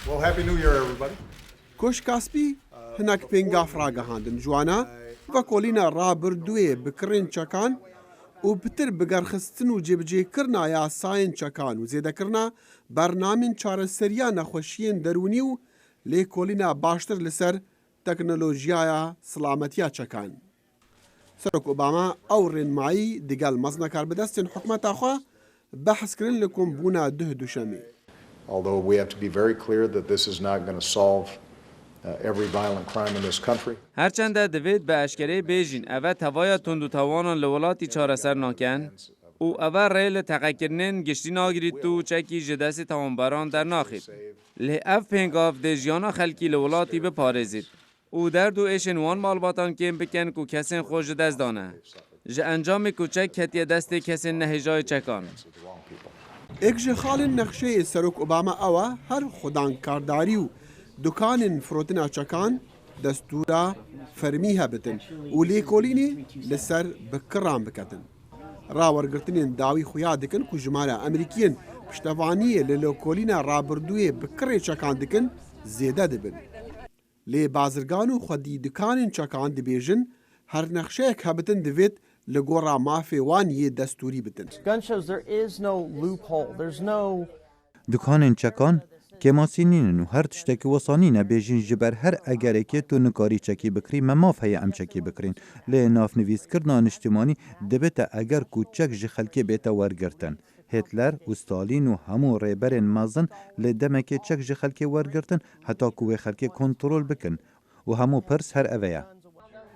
Well, Happy New Year, everybody. کۆش کاسپی هەناک پێنگاف ڕاگەهاندن جوانە بە کۆلینا ڕابردوێ بکڕێن چەکان و پتر بگەرخستن و جێبجێکردنا یاسایên چەکان و زێدەکردنا بەرنامên چارەسەرییا نەخۆشیên دەرونی و لێکۆلینا باشتر لەسەر تەکنۆلۆژیایە سڵامەتیە چەکان. سەرۆک ئۆباما ئەو ڕێنمایی دیگەل مەزنە کاربەدەستên حکومەتا خوا بەحثکردن لە کۆمبوونا دوشەمێ. Although we have to be very clear that this is not going to solve every violent crime in this country. هرچند دوید به اشکره بیجین اوه توای تندوتوانان لولاتی چارەسەر ناکەن و اوه ریل تەقەکردنên گشتی ناگرید تو چەکی ji destê تاوانبەران دەرناخید. لێ ev pêngav dê jiyana xelkî li welatî bipارێzît û derd û êşên wan malbatan kêm bikin ku kesên xwe ji dest dane. Ji encamê ku çek ketiye destê kesên nehêjayê çekan. Ek ji xalên nexşeyê Serok Obama ew e her xwedankardarî û dukanên firotina çekan destûra fermî hebitin û lêkolînê li ser bikiran biketin. Rawergirtinên dawî xuya dikin ku jimara Emerîkiyên piştevaniyê li lêkolîna rabirdûyê bikirê çekan dikin zêde dibin. Lê bazirgan û xwedî dukanên çekan dibêjin her nexşeyek hebitin divêt li gora mafê wan yê destûrî bitin. Gun shows there is no loophole. There's no Dukanên çekan kêmasînînin û her tiştekî wesanî nebêjin ji ber her egerekê tu nikarî çekî bikirî me maf heye em çekî bikirin. Lê navnivîskirina niştimanî dibête eger ku çek ji xelkê bête wergirtin. Hitler û Stalin û hemû rêberên mezin lê demekê çek ji xelkê wergirtin heta ku wê xelkê kontrol bikin û hemû pirs her ev ye.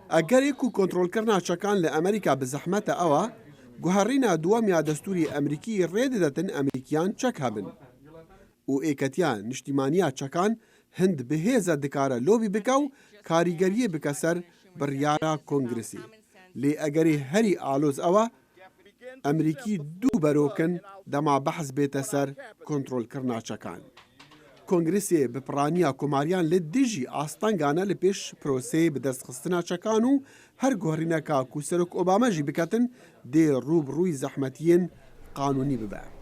Egerê ku kontrolkirina çekan li Amerîka bi zehmete ew e, guherîna duwemiya destûrê Emerîkî rê didetin Emerîkiyan çek hebin. û êketiya niştimaniya çekan hind bi hêze dikare lobî bike û karîgeriyê bike ser biryara Kongresê. Lê egerê herî aloz ew e, Emerîkî dû berokin dema behs bête ser kontrolkirina çekan. Kongresê bi piraniya komariyan li dijî astengane li pêş proseyê bi destxistina çekan û her guherîneka ku Serok Obama jî biketin dê rûbirûyî zehmetiyên qanûnî bibe.